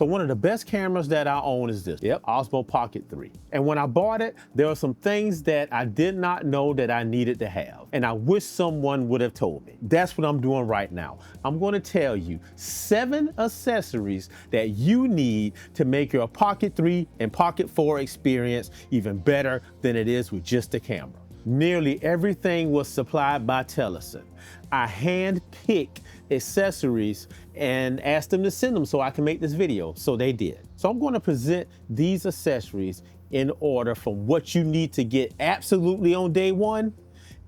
So one of the best cameras that I own is this, Osmo Pocket 3. And when I bought it, there were some things that I did not know that I needed to have. And I wish someone would have told me. That's what I'm doing right now. I'm going to tell you 7 accessories that you need to make your Pocket 3 and Pocket 4 experience even better than it is with just the camera. Nearly everything was supplied by Telesin. I hand-picked accessories and asked them to send them so I can make this video, so they did. So I'm going to present these accessories in order from what you need to get absolutely on day one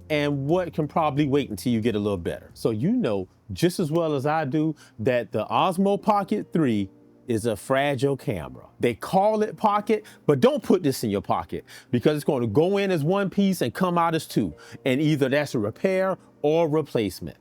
and what can probably wait until you get a little better. So you know just as well as I do that the Osmo Pocket 3 is a fragile camera. They call it pocket, but don't put this in your pocket because it's going to go in as one piece and come out as two. And either that's a repair or replacement.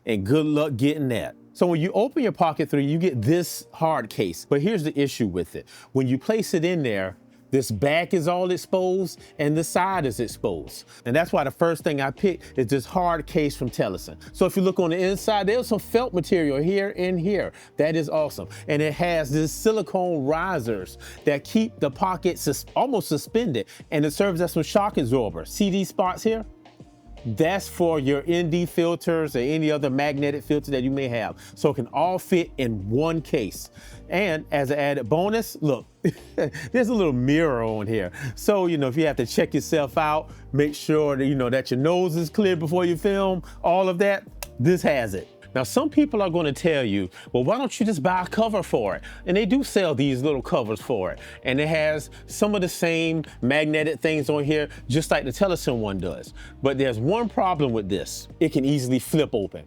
And good luck getting that. So when you open your Pocket 3, you get this hard case. But here's the issue with it. When you place it in there, this back is all exposed and the side is exposed. And that's why the first thing I picked is this hard case from Telesin. So if you look on the inside, there's some felt material here and here. That is awesome. And it has these silicone risers that keep the pocket almost suspended. And it serves as some shock absorber. See these spots here? That's for your ND filters or any other magnetic filter that you may have. So it can all fit in one case. And as an added bonus, look, there's a little mirror on here. So, if you have to check yourself out, make sure that, that your nose is clear before you film, all of that, this has it. Now, some people are going to tell you, well, why don't you just buy a cover for it? And they do sell these little covers for it. And it has some of the same magnetic things on here, just like the Telesin one does. But there's one problem with this. It can easily flip open.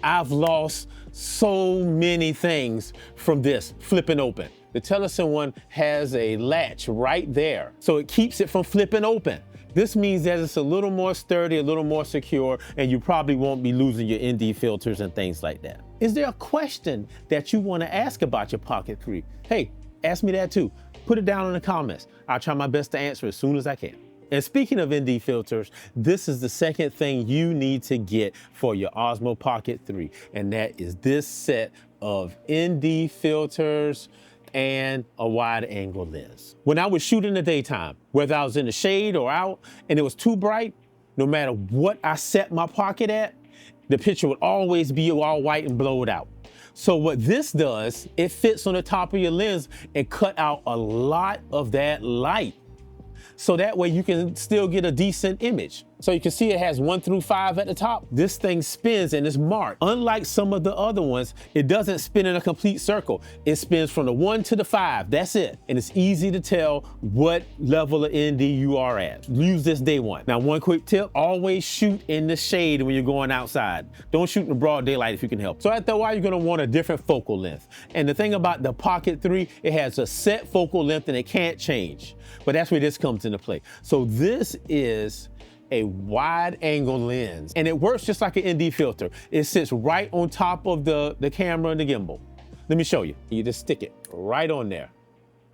I've lost so many things from this flipping open. The Telesin one has a latch right there, so it keeps it from flipping open. This means that it's a little more sturdy, a little more secure, and you probably won't be losing your ND filters and things like that. Is there a question that you want to ask about your Pocket 3? Hey, ask me that too. Put it down in the comments. I'll try my best to answer as soon as I can. And speaking of ND filters, this is the second thing you need to get for your Osmo Pocket 3, and that is this set of ND filters and a wide angle lens. When I was shooting in the daytime, whether I was in the shade or out and it was too bright, no matter what I set my pocket at, the picture would always be all white and blowed out. So what this does, it fits on the top of your lens and cut out a lot of that light. So that way you can still get a decent image. So you can see it has 1 through 5 at the top. This thing spins and it's marked. Unlike some of the other ones, it doesn't spin in a complete circle. It spins from the 1 to the 5, that's it. And it's easy to tell what level of ND you are at. Use this day one. Now, one quick tip, always shoot in the shade when you're going outside. Don't shoot in the broad daylight if you can help. So after a while, you're gonna want a different focal length. And the thing about the Pocket 3, it has a set focal length and it can't change. But that's where this comes into play. So this is a wide angle lens and it works just like an ND filter. It sits right on top of the camera and the gimbal. Let me show you. You just stick it right on there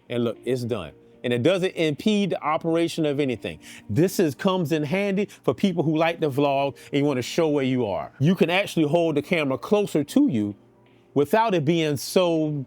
and look, it's done. And it doesn't impede the operation of anything. This comes in handy for people who like to vlog and you want to show where you are. You can actually hold the camera closer to you without it being so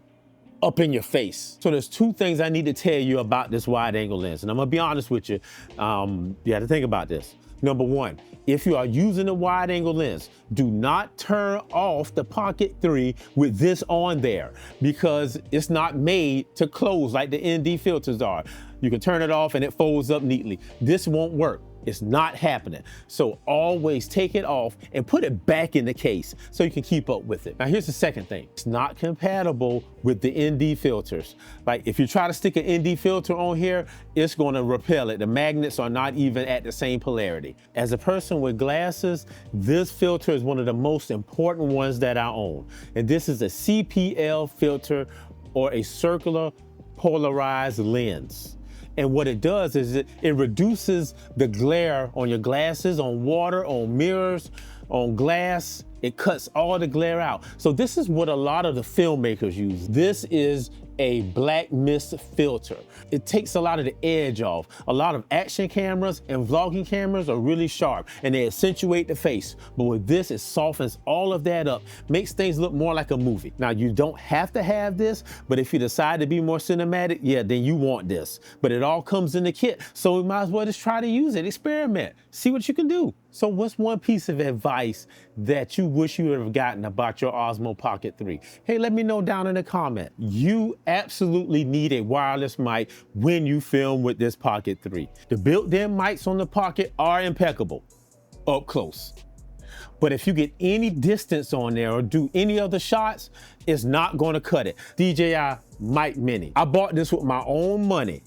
up in your face. So there's 2 things I need to tell you about this wide angle lens. And I'm gonna be honest with you, you have to think about this. Number 1, if you are using a wide angle lens, do not turn off the Pocket 3 with this on there because it's not made to close like the ND filters are. You can turn it off and it folds up neatly. This won't work. It's not happening. So always take it off and put it back in the case so you can keep up with it. Now here's the second thing. It's not compatible with the ND filters. Like if you try to stick an ND filter on here, it's gonna repel it. The magnets are not even at the same polarity. As a person with glasses, this filter is one of the most important ones that I own. And this is a CPL filter or a circular polarized lens. And what it does is it reduces the glare on your glasses, on water, on mirrors, on glass. It cuts all the glare out. So this is what a lot of the filmmakers use. This is a black mist filter. It takes a lot of the edge off. A lot of action cameras and vlogging cameras are really sharp and they accentuate the face. But with this, it softens all of that up, makes things look more like a movie. Now, you don't have to have this, but if you decide to be more cinematic, yeah, then you want this. But it all comes in the kit, so we might as well just try to use it, experiment, see what you can do. So what's one piece of advice that you wish you would have gotten about your Osmo Pocket 3? Hey, let me know down in the comment. You absolutely need a wireless mic when you film with this Pocket 3. The built-in mics on the Pocket are impeccable, up close. But if you get any distance on there or do any other shots, it's not gonna cut it. DJI Mic Mini. I bought this with my own money.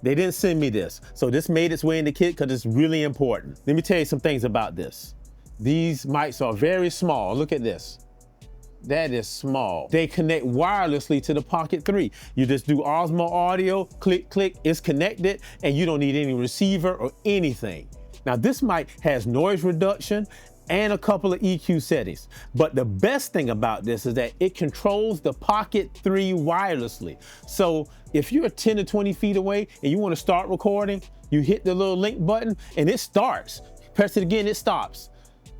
They didn't send me this. So this made its way in the kit because it's really important. Let me tell you some things about this. These mics are very small. Look at this. That is small. They connect wirelessly to the Pocket 3. You just do Osmo audio, click, click, it's connected, and you don't need any receiver or anything. Now this mic has noise reduction and a couple of EQ settings. But the best thing about this is that it controls the Pocket 3 wirelessly. So if you're 10 to 20 feet away and you want to start recording, you hit the little link button and it starts. Press it again, it stops.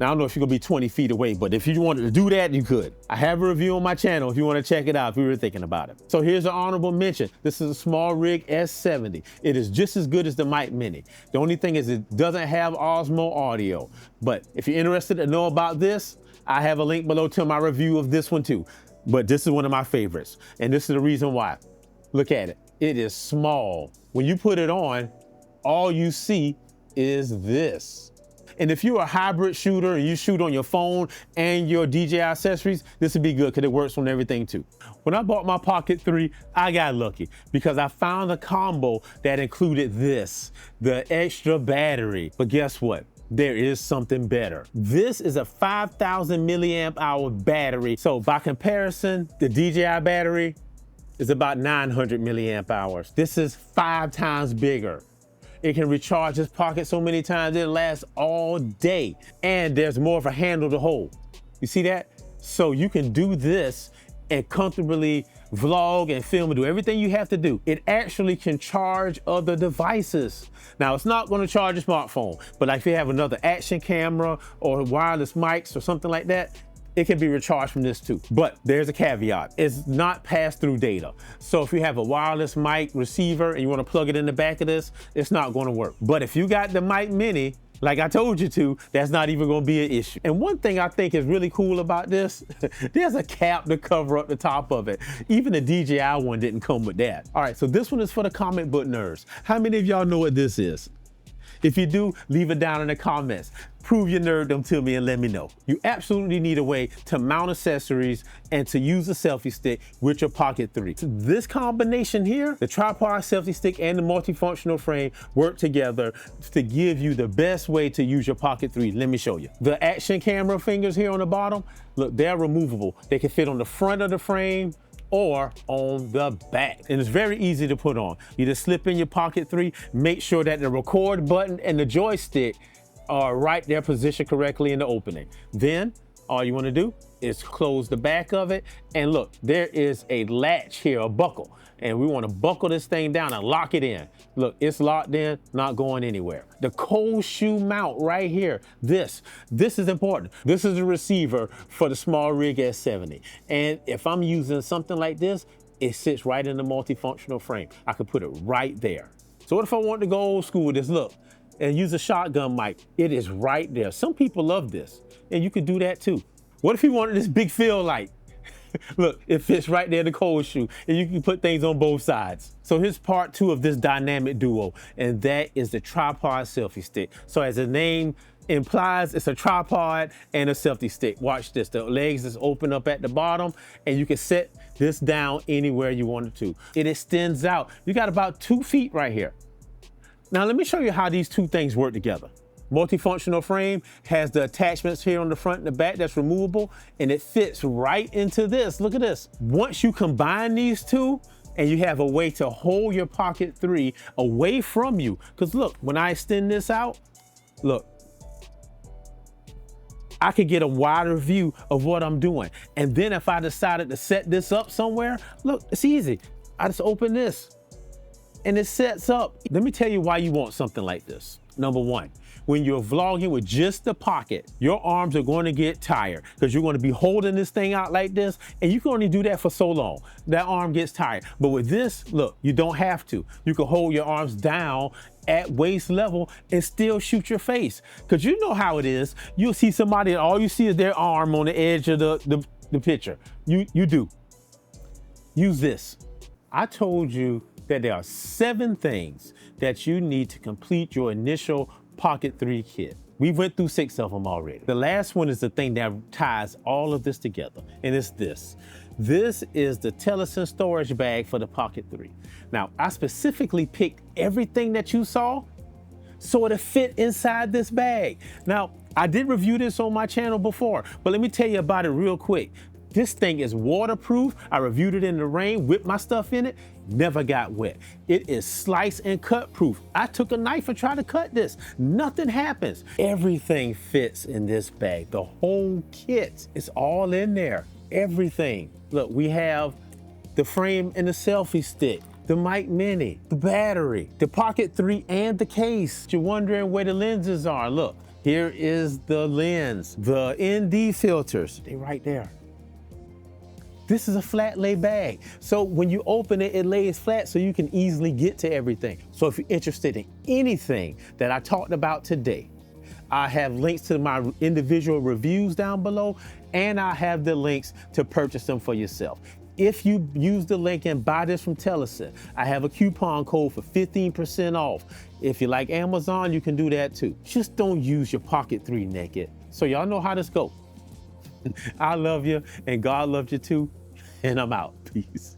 Now, I don't know if you're gonna be 20 feet away, but if you wanted to do that, you could. I have a review on my channel if you wanna check it out, if you were thinking about it. So here's an honorable mention. This is a small rig S70. It is just as good as the Mic Mini. The only thing is it doesn't have Osmo audio. But if you're interested to know about this, I have a link below to my review of this one too. But this is one of my favorites. And this is the reason why. Look at it, it is small. When you put it on, all you see is this. And if you're a hybrid shooter and you shoot on your phone and your DJI accessories, this would be good because it works on everything too. When I bought my Pocket 3, I got lucky because I found a combo that included this, the extra battery. But guess what? There is something better. This is a 5,000 milliamp hour battery. So by comparison, the DJI battery is about 900 milliamp hours. This is 5 times bigger. It can recharge this Pocket so many times, it lasts all day. And there's more of a handle to hold. You see that? So you can do this and comfortably vlog and film and do everything you have to do. It actually can charge other devices. Now, it's not gonna charge a smartphone, but like if you have another action camera or wireless mics or something like that, it can be recharged from this too. But there's a caveat. It's not pass-through data. So if you have a wireless mic receiver and you want to plug it in the back of this, it's not going to work. But if you got the Mic Mini, like I told you to, that's not even going to be an issue. And one thing I think is really cool about this, there's a cap to cover up the top of it. Even the DJI one didn't come with that. All right, so this one is for the comic book nerds. How many of y'all know what this is? If you do, leave it down in the comments. Prove your nerddom to me and let me know. You absolutely need a way to mount accessories and to use a selfie stick with your Pocket 3. So this combination here, the tripod selfie stick and the multifunctional frame work together to give you the best way to use your Pocket 3. Let me show you. The action camera fingers here on the bottom, look, they're removable. They can fit on the front of the frame or on the back. And it's very easy to put on. You just slip in your Pocket 3, make sure that the record button and the joystick are right there positioned correctly in the opening. Then all you want to do is close the back of it. And look, there is a latch here, a buckle. And we want to buckle this thing down and lock it in. Look, it's locked in, not going anywhere. The cold shoe mount right here, this is important. This is a receiver for the small rig S70. And if I'm using something like this, it sits right in the multifunctional frame. I could put it right there. So what if I want to go old school with this? Look, and use a shotgun mic. It is right there. Some people love this, and you could do that too. What if you wanted this big fill light? Look, it fits right there in the cold shoe, and you can put things on both sides. So here's part 2 of this dynamic duo, and that is the tripod selfie stick. So as the name implies, it's a tripod and a selfie stick. Watch this, the legs is open up at the bottom, and you can set this down anywhere you want it to. It extends out. You got about 2 feet right here. Now let me show you how these two things work together. Multifunctional frame has the attachments here on the front and the back that's removable, and it fits right into this. Look at this. Once you combine these two, and you have a way to hold your Pocket 3 away from you, because look, when I extend this out, look, I could get a wider view of what I'm doing. And then if I decided to set this up somewhere, look, it's easy. I just open this and it sets up. Let me tell you why you want something like this. Number one, when you're vlogging with just the Pocket, your arms are going to get tired because you're going to be holding this thing out like this, and you can only do that for so long. That arm gets tired. But with this, look, you don't have to. You can hold your arms down at waist level and still shoot your face. Because you know how it is. You'll see somebody and all you see is their arm on the edge of the picture. You do. Use this. I told you that there are 7 things that you need to complete your initial Pocket 3 kit. We went through 6 of them already. The last one is the thing that ties all of this together, and it's this. This is the Telesin Storage Bag for the Pocket 3. Now, I specifically picked everything that you saw so it'll fit inside this bag. Now, I did review this on my channel before, but let me tell you about it real quick. This thing is waterproof. I reviewed it in the rain, whipped my stuff in it, never got wet. It is slice and cut proof. I took a knife and tried to cut this. Nothing happens. Everything fits in this bag. The whole kit is all in there. Everything. Look, we have the frame and the selfie stick, the Mic Mini, the battery, the Pocket 3 and the case. You're wondering where the lenses are. Look, here is the lens, the ND filters, they right there. This is a flat lay bag. So when you open it, it lays flat so you can easily get to everything. So if you're interested in anything that I talked about today, I have links to my individual reviews down below, and I have the links to purchase them for yourself. If you use the link and buy this from Telesin, I have a coupon code for 15% off. If you like Amazon, you can do that too. Just don't use your Pocket 3 naked. So y'all know how this goes. I love you and God loves you too, and I'm out. Peace.